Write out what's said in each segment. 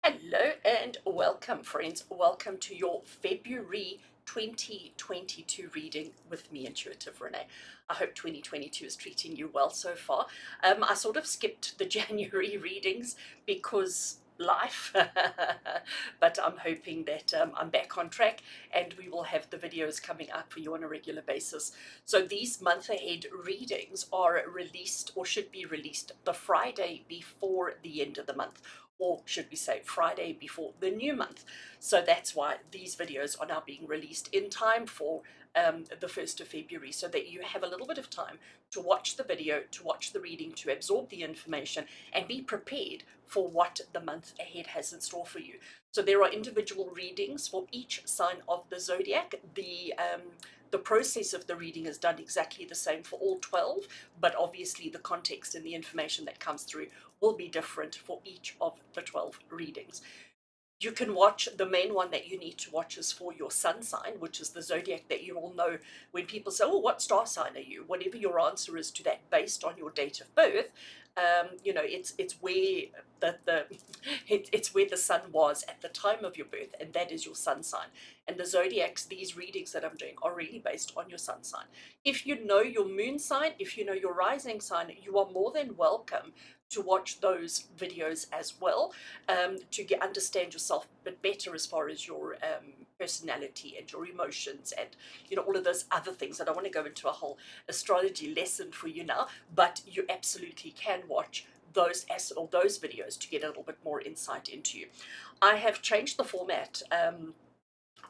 Hello and welcome, friends. Welcome to your February 2022 reading with me, Intuitive Rene. I hope 2022 is treating you well so far. I sort of skipped the January readings because life, but I'm hoping that I'm back on track and we will have the videos coming up for you on a regular basis. So these month ahead readings are released, or should be released, the Friday before the end of the month, or should we say Friday before the new month. So that's why these videos are now being released in time for the 1st of February, so that you have a little bit of time to watch the video, to watch the reading, to absorb the information, and be prepared for what the month ahead has in store for you. So there are individual readings for each sign of the zodiac. The process of the reading is done exactly the same for all 12, but obviously the context and the information that comes through will be different for each of the 12 readings. You can watch, the main one that you need to watch is for your sun sign, which is the zodiac that you all know. When people say, oh, what star sign are you? Whatever your answer is to that based on your date of birth, it's where it's where the sun was at the time of your birth, and that is your sun sign. And the zodiacs, these readings that I'm doing, are really based on your sun sign. If you know your moon sign, if you know your rising sign, you are more than welcome to watch those videos as well, to understand yourself a bit better as far as your personality and your emotions and all of those other things. I don't want to go into a whole astrology lesson for you now, but you absolutely can watch those videos to get a little bit more insight into you. I have changed the format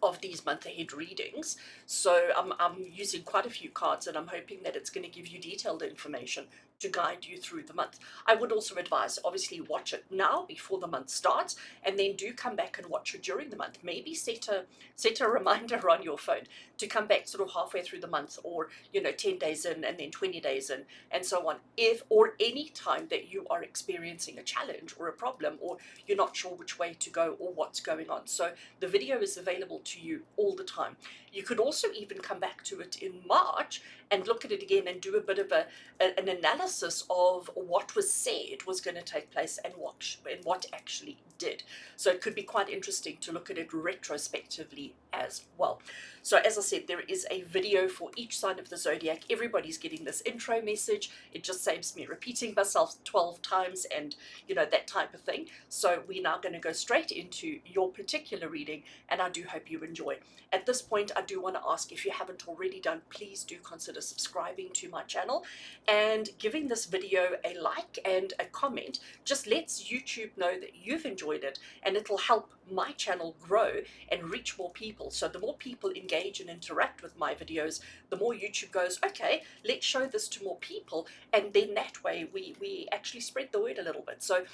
of these month ahead readings, so I'm using quite a few cards, and I'm hoping that it's going to give you detailed information to guide you through the month. I would also advise, obviously, watch it now before the month starts, and then do come back and watch it during the month. Maybe set a reminder on your phone to come back sort of halfway through the month, or 10 days in and then 20 days in, and so on. If or any time that you are experiencing a challenge or a problem, or you're not sure which way to go or what's going on. So the video is available to you all the time. You could also even come back to it in March and look at it again and do a bit of an analysis of what was said was going to take place and what actually did. So it could be quite interesting to look at it retrospectively as well. So as I said, there is a video for each sign of the zodiac. Everybody's getting this intro message. It just saves me repeating myself 12 times and that type of thing. So we're now going to go straight into your particular reading, and I do hope you enjoy. At this point, I do want to ask, if you haven't already done, please do consider subscribing to my channel and giving this video a like and a comment. Just lets YouTube know that you've enjoyed it, and it'll help my channel grow and reach more people. So the more people engage and interact with my videos, the more YouTube goes, okay, let's show this to more people, and then that way we actually spread the word a little bit. So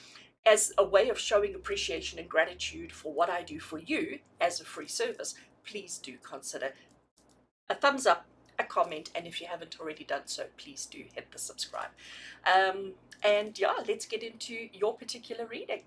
as a way of showing appreciation and gratitude for what I do for you as a free service, please do consider a thumbs up, a comment, and if you haven't already done so, please do hit the subscribe. And yeah, let's get into your particular reading.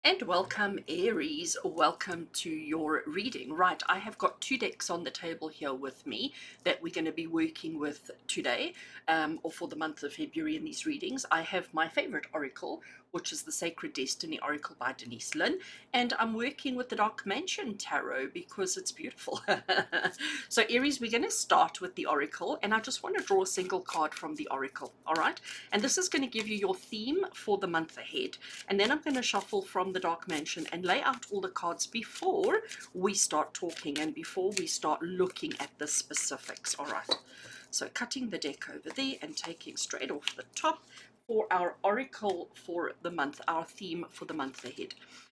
And welcome, Aries. Welcome to your reading. Right, I have got 2 decks on the table here with me that we're going to be working with today, or for the month of February in these readings. I have my favorite oracle, which is the Sacred Destiny Oracle by Denise Lynn, and I'm working with the Dark Mansion Tarot because it's beautiful. So Aries, we're going to start with the oracle, and I just want to draw a single card from the oracle, all right? And this is going to give you your theme for the month ahead, and then I'm going to shuffle from the Dark Mansion and lay out all the cards before we start talking and before we start looking at the specifics. All right, so cutting the deck over there and taking straight off the top for our oracle for the month, our theme for the month ahead.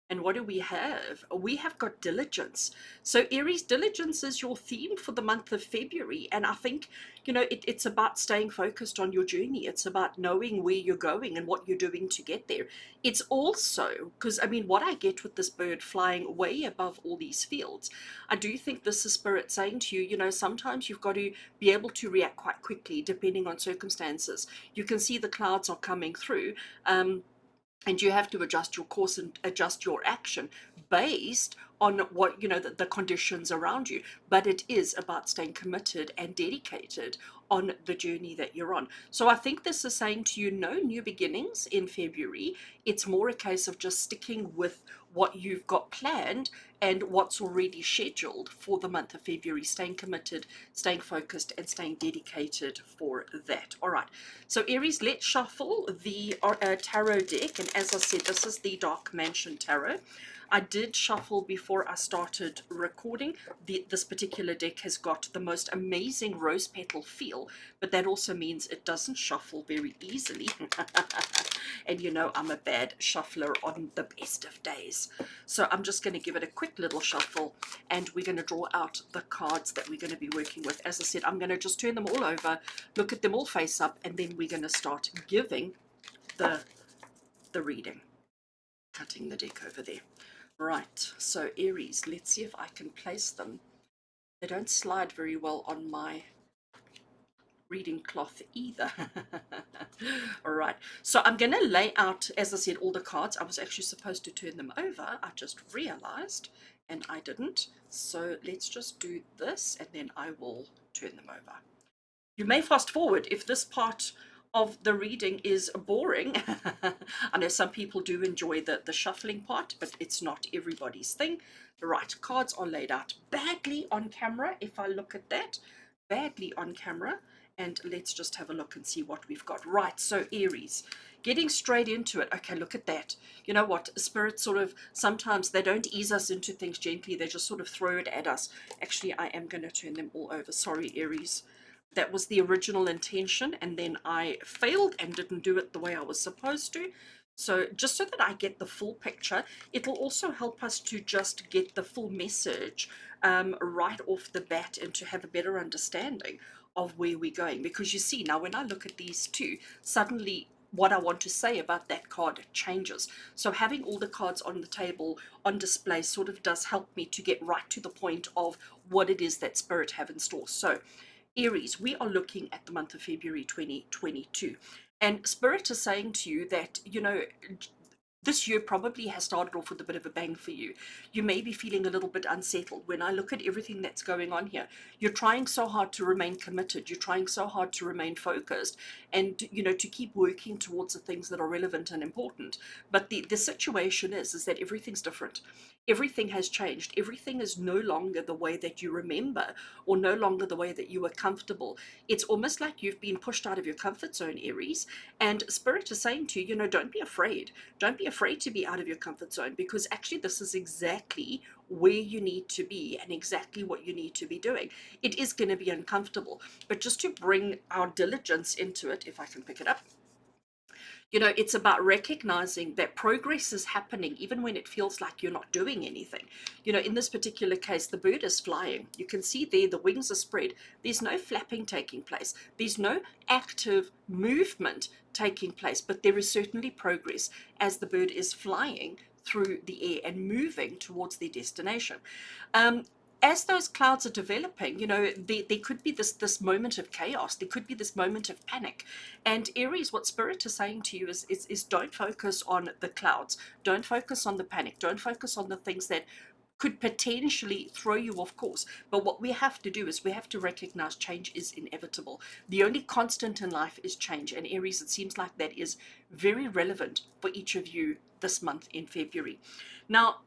And what do we have? We have got diligence. So Aries, diligence is your theme for the month of February. And I think, it's about staying focused on your journey. It's about knowing where you're going and what you're doing to get there. It's also, because what I get with this bird flying way above all these fields, I do think this is Spirit saying to you, sometimes you've got to be able to react quite quickly depending on circumstances. You can see the clouds are coming through. And you have to adjust your course and adjust your action based on what, the conditions around you, but it is about staying committed and dedicated on the journey that you're on. So I think this is saying to you, no new beginnings in February. It's more a case of just sticking with what you've got planned and what's already scheduled for the month of February, staying committed, staying focused, and staying dedicated for that. All right, so Aries, let's shuffle the tarot deck. And as I said, this is the Dark Mansion Tarot. I did shuffle before I started recording. This particular deck has got the most amazing rose petal feel, but that also means it doesn't shuffle very easily. And I'm a bad shuffler on the best of days. So I'm just going to give it a quick little shuffle, and we're going to draw out the cards that we're going to be working with. As I said, I'm going to just turn them all over, look at them all face up, and then we're going to start giving the reading. Cutting the deck over there. Right, so Aries, let's see if I can place them. They don't slide very well on my reading cloth either. All right, so I'm going to lay out, as I said, all the cards. I was actually supposed to turn them over. I just realized, and I didn't. So let's just do this, and then I will turn them over. You may fast forward if this part of the reading is boring. I know some people do enjoy the shuffling part, but it's not everybody's thing. The right cards are laid out badly on camera. If I look at that, badly on camera. And let's just have a look and see what we've got. Right, so Aries, getting straight into it. Okay, look at that. You know what? Spirit sort of, sometimes they don't ease us into things gently. They just sort of throw it at us. Actually, I am going to turn them all over. Sorry, Aries. That was the original intention, and then I failed and didn't do it the way I was supposed to. So just so that I get the full picture, it'll also help us to just get the full message right off the bat, and to have a better understanding of where we're going. Because you see, now when I look at these two, suddenly what I want to say about that card changes. So having all the cards on the table on display sort of does help me to get right to the point of what it is that Spirit have in store. So Aries, we are looking at the month of February 2022. And Spirit is saying to you that, this year probably has started off with a bit of a bang for you. You may be feeling a little bit unsettled. When I look at everything that's going on here, you're trying so hard to remain committed. You're trying so hard to remain focused, and, to keep working towards the things that are relevant and important. But the situation is that everything's different. Everything has changed. Everything is no longer the way that you remember, or no longer the way that you were comfortable. It's almost like you've been pushed out of your comfort zone, Aries. And Spirit is saying to you, don't be afraid. Don't be afraid to be out of your comfort zone, because actually this is exactly where you need to be and exactly what you need to be doing. It is going to be uncomfortable, but just to bring our diligence into it, if I can pick it up, it's about recognizing that progress is happening even when it feels like you're not doing anything. In this particular case, the bird is flying. You can see there the wings are spread. There's no flapping taking place. There's no active movement taking place, but there is certainly progress as the bird is flying through the air and moving towards their destination. As those clouds are developing, there could be this moment of chaos. There could be this moment of panic. And Aries, what Spirit is saying to you is don't focus on the clouds. Don't focus on the panic. Don't focus on the things that could potentially throw you off course. But what we have to do is we have to recognize change is inevitable. The only constant in life is change. And Aries, it seems like that is very relevant for each of you this month in February. Now,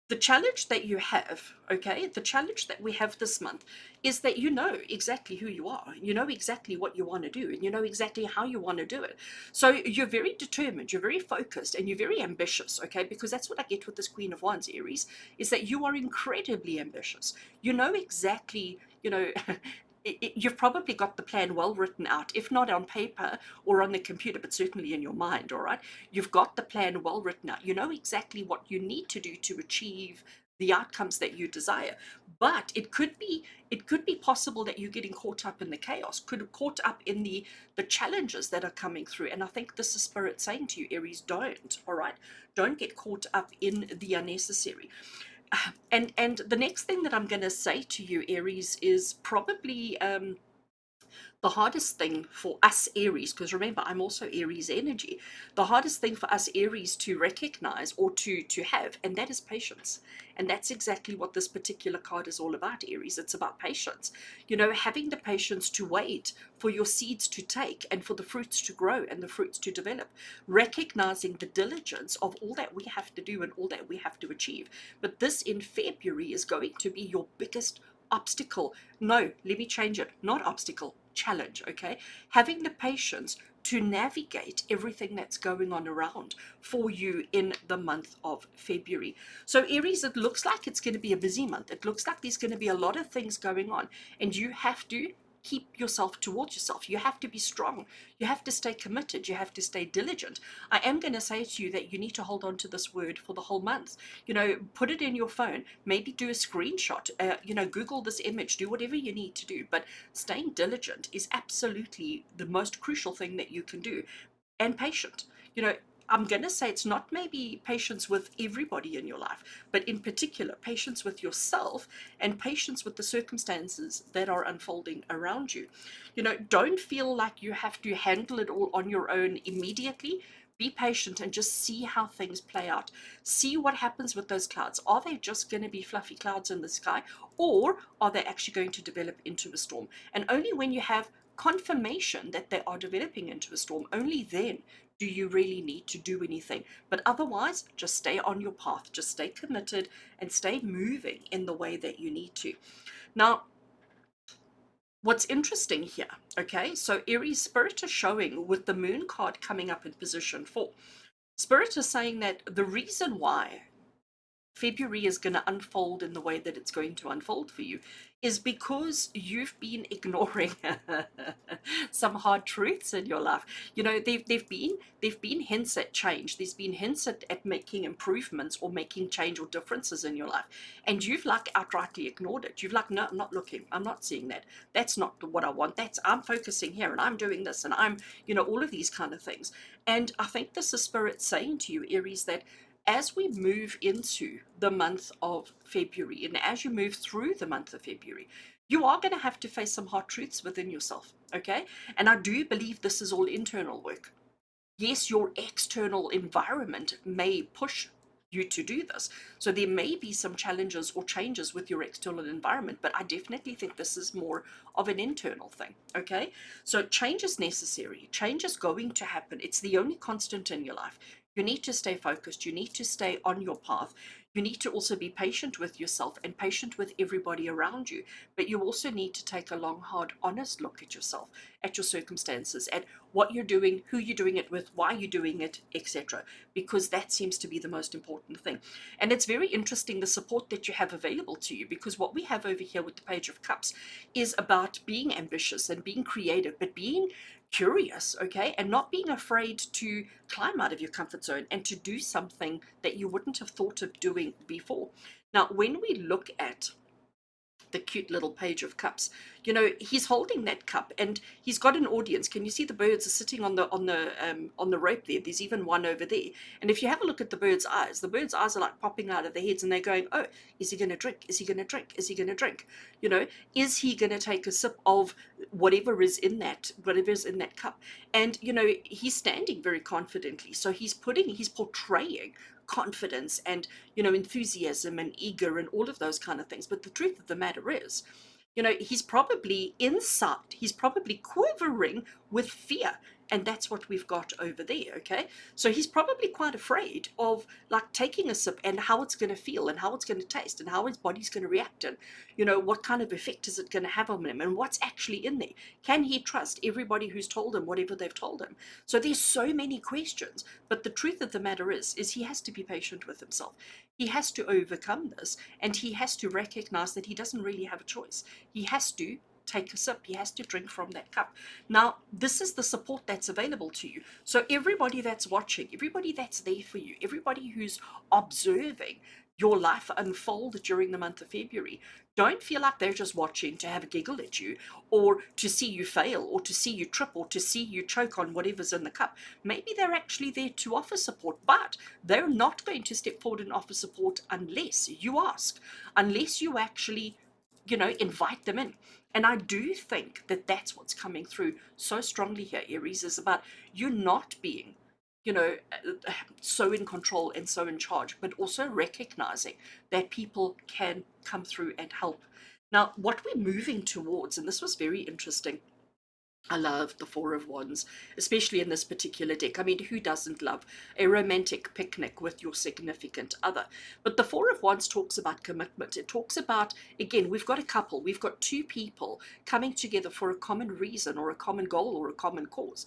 the challenge that you have, okay, the challenge that we have this month is that you know exactly who you are. You know exactly what you want to do, and you know exactly how you want to do it. So you're very determined, you're very focused, and you're very ambitious, okay, because that's what I get with this Queen of Wands, Aries, is that you are incredibly ambitious. You know exactly, you've probably got the plan well written out, if not on paper or on the computer, but certainly in your mind. All right, you've got the plan well written out. You know exactly what you need to do to achieve the outcomes that you desire. But it could be possible that you're getting caught up in the chaos, could caught up in the challenges that are coming through. And I think this is Spirit saying to you, Aries, don't. All right, don't get caught up in the unnecessary. And the next thing that I'm going to say to you, Aries, is probably The hardest thing for us Aries, because remember, I'm also Aries energy, the hardest thing for us Aries to recognize or to have, and that is patience. And that's exactly what this particular card is all about, Aries. It's about patience. You know, having the patience to wait for your seeds to take and for the fruits to grow and the fruits to develop, recognizing the diligence of all that we have to do and all that we have to achieve. But this in February is going to be your biggest obstacle. No, let me change it. Not obstacle, challenge, okay? Having the patience to navigate everything that's going on around for you in the month of February. So Aries, it looks like it's going to be a busy month. It looks like there's going to be a lot of things going on, and you have to keep yourself towards yourself. You have to be strong. You have to stay committed. You have to stay diligent. I am going to say to you that you need to hold on to this word for the whole month. You know, put it in your phone, maybe do a screenshot, you know, Google this image, do whatever you need to do. But staying diligent is absolutely the most crucial thing that you can do, and patient. You know, I'm going to say it's not maybe patience with everybody in your life, but in particular, patience with yourself and patience with the circumstances that are unfolding around you. You know, don't feel like you have to handle it all on your own immediately. Be patient and just see how things play out. See what happens with those clouds. Are they just going to be fluffy clouds in the sky, or are they actually going to develop into a storm? And only when you have confirmation that they are developing into a storm, only then do you really need to do anything. But otherwise, just stay on your path, just stay committed and stay moving in the way that you need to. Now, what's interesting here, okay, so Aries Spirit is showing with the Moon card coming up in position 4. Spirit is saying that the reason why February is going to unfold in the way that it's going to unfold for you is because you've been ignoring some hard truths in your life. You know, they've been hints at change. There's been hints at making improvements or making change or differences in your life, and you've like outrightly ignored it. You've like, no, I'm not looking. I'm not seeing that. That's not what I want. That's, I'm focusing here and I'm doing this and I'm, you know, all of these kind of things. And I think this is Spirit saying to you, Aries, that as we move into the month of February, and as you move through the month of February, you are going to have to face some hard truths within yourself, okay? And I do believe this is all internal work. Yes, your external environment may push you to do this. So there may be some challenges or changes with your external environment, but I definitely think this is more of an internal thing, okay? So change is necessary. Change is going to happen. It's the only constant in your life. You need to stay focused. You need to stay on your path. You need to also be patient with yourself and patient with everybody around you. But you also need to take a long, hard, honest look at yourself, at your circumstances, at what you're doing, who you're doing it with, why you're doing it, etc. Because that seems to be the most important thing. And it's very interesting the support that you have available to you, because what we have over here with the Page of Cups is about being ambitious and being creative, but being curious, okay, and not being afraid to climb out of your comfort zone and to do something that you wouldn't have thought of doing before. Now, when we look at the cute little Page of Cups, you know, he's holding that cup and he's got an audience. Can you see the birds are sitting on the rope there? There's even one over there. And if you have a look at the birds' eyes are like popping out of their heads and they're going, oh, is he going to drink? Is he going to drink? Is he going to drink? You know, is he going to take a sip of whatever is in that cup? And you know, he's standing very confidently, so he's portraying confidence and, you know, enthusiasm and eager and all of those kind of things. But the truth of the matter is, you know, he's probably inside, he's probably quivering with fear. And that's what we've got over there, okay? So he's probably quite afraid of like taking a sip and how it's going to feel and how it's going to taste and how his body's going to react, and, you know, what kind of effect is it going to have on him and what's actually in there. Can he trust everybody who's told him whatever they've told him? So there's so many questions, but the truth of the matter is he has to be patient with himself. He has to overcome this, and he has to recognize that he doesn't really have a choice. He has to take a sip. He has to drink from that cup. Now, this is the support that's available to you. So everybody that's watching, everybody that's there for you, everybody who's observing your life unfold during the month of February, don't feel like they're just watching to have a giggle at you or to see you fail or to see you trip or to see you choke on whatever's in the cup. Maybe they're actually there to offer support, but they're not going to step forward and offer support unless you ask, unless you actually invite them in. And I do think that that's what's coming through so strongly here, Aries, is about you not being, so in control and so in charge, but also recognizing that people can come through and help. Now, what we're moving towards, and this was very interesting. I love the Four of Wands, especially in this particular deck. I mean, who doesn't love a romantic picnic with your significant other? But the Four of Wands talks about commitment. It talks about, again, we've got a couple, we've got two people coming together for a common reason or a common goal or a common cause.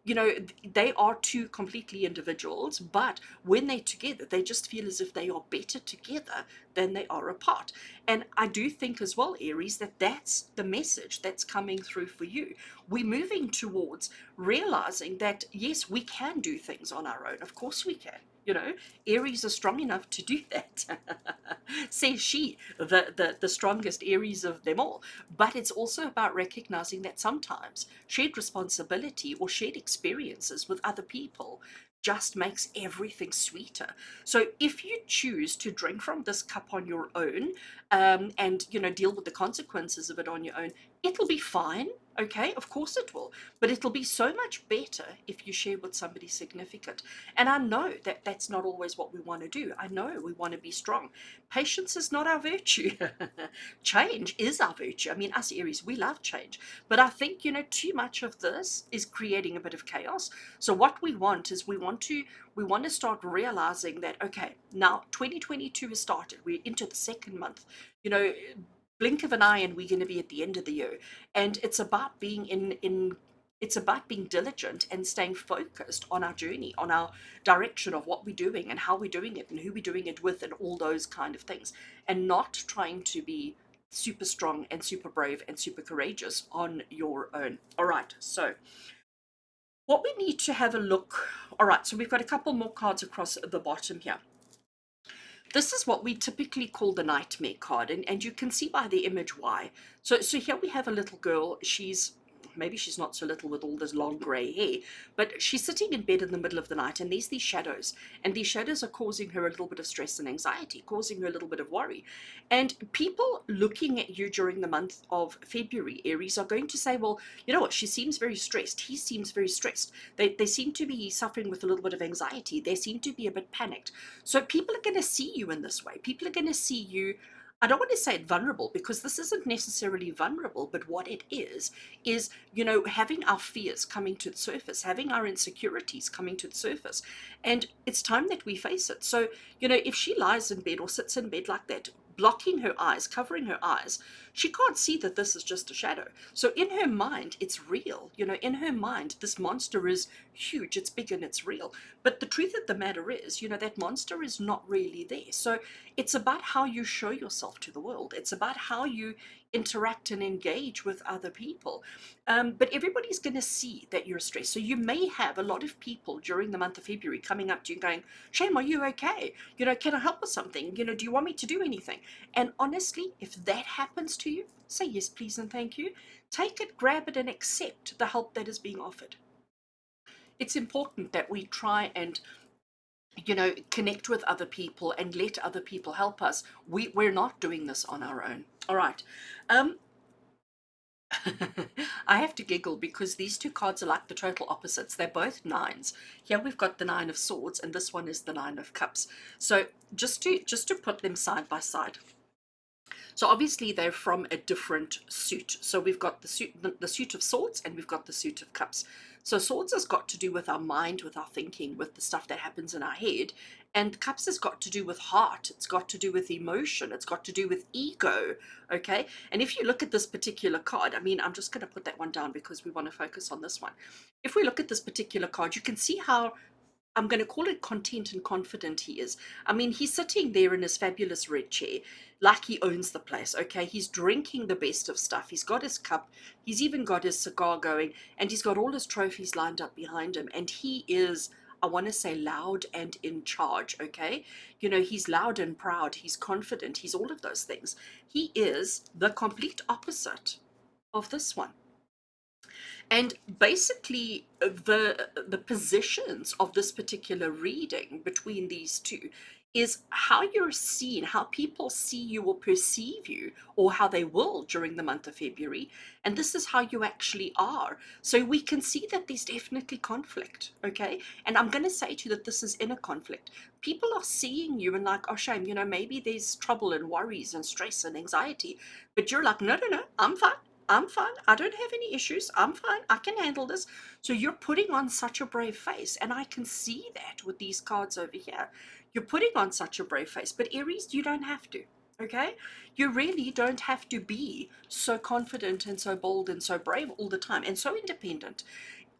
They are two completely individuals, but when they're together, they just feel as if they are better together than they are apart. And I do think as well, Aries, that that's the message that's coming through for you. We're moving towards realizing that, yes, we can do things on our own. Of course we can. Aries are strong enough to do that, says she, the strongest Aries of them all. But it's also about recognizing that sometimes shared responsibility or shared experiences with other people just makes everything sweeter. So if you choose to drink from this cup on your own, and deal with the consequences of it on your own, it'll be fine. Okay, of course it will, but it'll be so much better if you share with somebody significant. And I know that that's not always what we want to do. I know we want to be strong. Patience is not our virtue. Change is our virtue. I mean, us Aries, we love change, but I think too much of this is creating a bit of chaos. So what we want is we want to start realizing that, okay, now 2022 has started. We're into the second month. you know Blink of an eye and we're going to be at the end of the year. And it's about being it's about being diligent and staying focused on our journey, on our direction of what we're doing and how we're doing it and who we're doing it with and all those kind of things, and not trying to be super strong and super brave and super courageous on your own. All right, so what we need to have a look. All right, so we've got a couple more cards across the bottom here. This is what we typically call the nightmare card, and you can see by the image why. So here we have a little girl. Maybe she's not so little with all this long grey hair, but she's sitting in bed in the middle of the night, and there's these shadows, and these shadows are causing her a little bit of stress and anxiety, causing her a little bit of worry. And people looking at you during the month of February, Aries, are going to say, well, you know what, she seems very stressed, he seems very stressed, they seem to be suffering with a little bit of anxiety, they seem to be a bit panicked. So people are going to see you in this way. People are going to see you, I don't want to say it vulnerable, because this isn't necessarily vulnerable, but what it is, having our fears coming to the surface, having our insecurities coming to the surface. And it's time that we face it. So, if she lies in bed or sits in bed like that, blocking her eyes, covering her eyes, she can't see that this is just a shadow. So in her mind, it's real. In her mind, this monster is huge, it's big, and it's real. But the truth of the matter is, that monster is not really there. So it's about how you show yourself to the world. It's about how you interact and engage with other people. But everybody's going to see that you're stressed. So you may have a lot of people during the month of February coming up to you going, Shame, are you okay? Can I help with something? Do you want me to do anything? And honestly, if that happens to you, say yes, please, and thank you. Take it, grab it, and accept the help that is being offered. It's important that we try and connect with other people and let other people help us. We're not doing this on our own. All right. I have to giggle because these two cards are like the total opposites. They're both nines. Here we've got the Nine of Swords, and this one is the Nine of Cups. So just to put them side by side. So obviously they're from a different suit. So we've got the suit of Swords, and we've got the suit of Cups. So Swords has got to do with our mind, with our thinking, with the stuff that happens in our head. And Cups has got to do with heart. It's got to do with emotion. It's got to do with ego. Okay. And if you look at this particular card, I mean, I'm just going to put that one down because we want to focus on this one. If we look at this particular card, you can see how I'm going to call it content and confident he is. I mean, he's sitting there in his fabulous red chair like he owns the place, okay? He's drinking the best of stuff. He's got his cup. He's even got his cigar going, and he's got all his trophies lined up behind him. And he is, I want to say, loud and in charge, okay? He's loud and proud. He's confident. He's all of those things. He is the complete opposite of this one. And basically, the positions of this particular reading between these two is how you're seen, how people see you or perceive you, or how they will during the month of February. And this is how you actually are. So we can see that there's definitely conflict, okay? And I'm going to say to you that this is inner conflict. People are seeing you and like, oh, shame, maybe there's trouble and worries and stress and anxiety. But you're like, no, no, no, I'm fine. I'm fine. I don't have any issues. I'm fine. I can handle this. So you're putting on such a brave face. And I can see that with these cards over here. You're putting on such a brave face, but Aries, you don't have to, okay? You really don't have to be so confident and so bold and so brave all the time and so independent.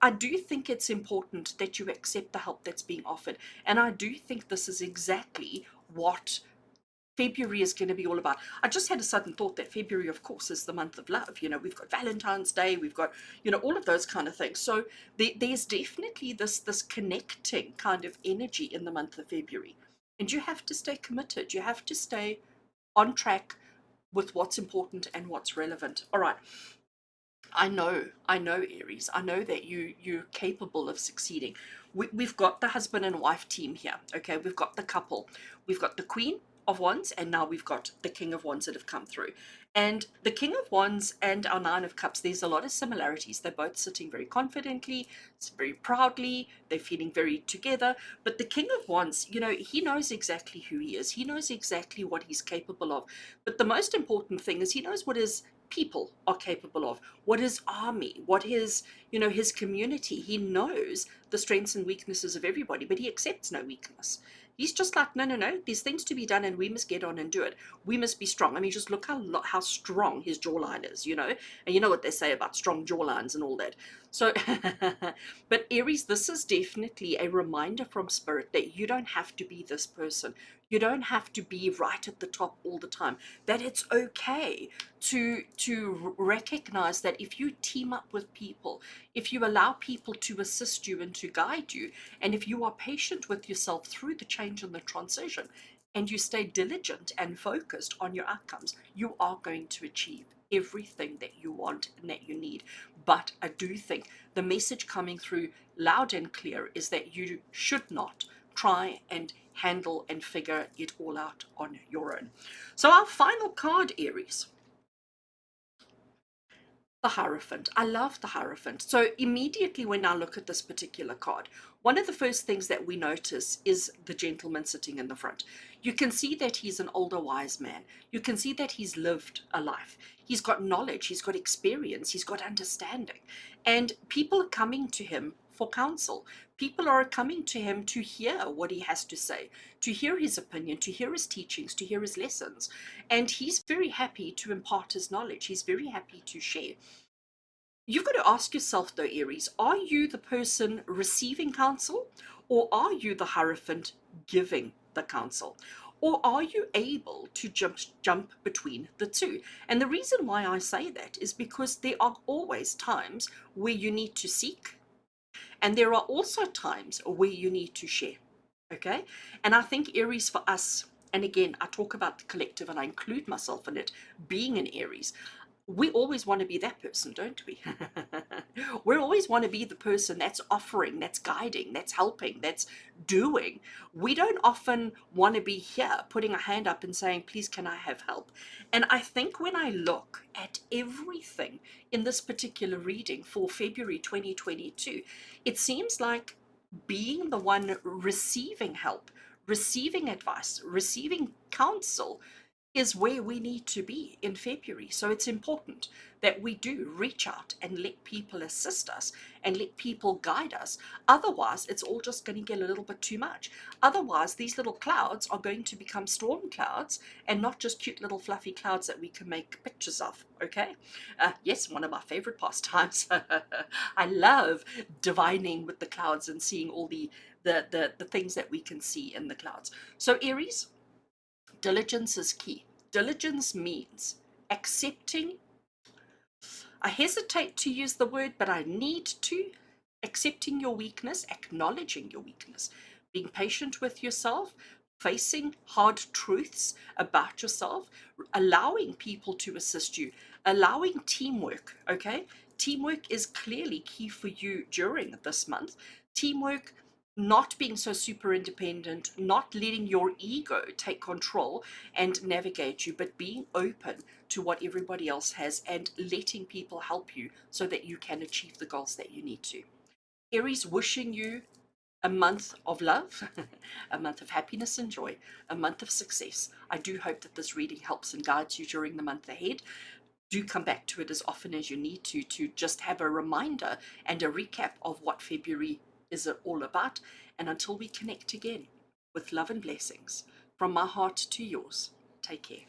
I do think it's important that you accept the help that's being offered. And I do think this is exactly what February is going to be all about. I just had a sudden thought that February, of course, is the month of love. We've got Valentine's Day, we've got, all of those kind of things. So there's definitely this connecting kind of energy in the month of February. And you have to stay committed. You have to stay on track with what's important and what's relevant. All right. I know, Aries. I know that you're capable of succeeding. We've got the husband and wife team here. Okay, we've got the couple, we've got the Queen of Wands, and now we've got the King of Wands that have come through. And the King of Wands and our Nine of Cups, there's a lot of similarities. They're both sitting very confidently, very proudly. They're feeling very together. But the King of Wands, he knows exactly who he is. He knows exactly what he's capable of. But the most important thing is he knows what his people are capable of, what his army, what his community. He knows the strengths and weaknesses of everybody, but he accepts no weakness. He's just like, no, no, no, there's things to be done and we must get on and do it. We must be strong. I mean, just look how strong his jawline is, and you know what they say about strong jawlines and all that. So, but Aries, this is definitely a reminder from Spirit that you don't have to be this person. You don't have to be right at the top all the time. That it's okay to recognize that if you team up with people, if you allow people to assist you and to guide you, and if you are patient with yourself through the change and the transition, and you stay diligent and focused on your outcomes, you are going to achieve everything that you want and that you need. But I do think the message coming through loud and clear is that you should not try and handle and figure it all out on your own. So our final card, Aries, the Hierophant. I love the Hierophant. So immediately when I look at this particular card, one of the first things that we notice is the gentleman sitting in the front. You can see that he's an older wise man. You can see that he's lived a life. He's got knowledge, he's got experience, he's got understanding. And people are coming to him for counsel. People are coming to him to hear what he has to say, to hear his opinion, to hear his teachings, to hear his lessons. And he's very happy to impart his knowledge. He's very happy to share. You've got to ask yourself, though, Aries, are you the person receiving counsel, or are you the Hierophant giving the counsel? Or are you able to jump between the two? And the reason why I say that is because there are always times where you need to seek, and there are also times where you need to share. Okay? And I think Aries for us, and again, I talk about the collective and I include myself in it, being an Aries, we always want to be that person, don't we? We always want to be the person that's offering, that's guiding, that's helping, that's doing. We don't often want to be here putting a hand up and saying, please, can I have help? And I think when I look at everything in this particular reading for February 2022, it seems like being the one receiving help, receiving advice, receiving counsel is where we need to be in February. So it's important that we do reach out and let people assist us and let people guide us. Otherwise, it's all just going to get a little bit too much. Otherwise, these little clouds are going to become storm clouds and not just cute little fluffy clouds that we can make pictures of. Okay? Yes, one of my favorite pastimes. I love divining with the clouds and seeing all the things that we can see in the clouds. So Aries, diligence is key. Diligence means accepting, I hesitate to use the word, but I need to, accepting your weakness, acknowledging your weakness, being patient with yourself, facing hard truths about yourself, allowing people to assist you, allowing teamwork, okay? Teamwork is clearly key for you during this month. Teamwork not being so super independent, not letting your ego take control and navigate you, but being open to what everybody else has and letting people help you so that you can achieve the goals that you need to. Aries, wishing you a month of love, a month of happiness and joy, a month of success. I do hope that this reading helps and guides you during the month ahead. Do come back to it as often as you need to just have a reminder and a recap of what February is all about. And until we connect again, with love and blessings, from my heart to yours, take care.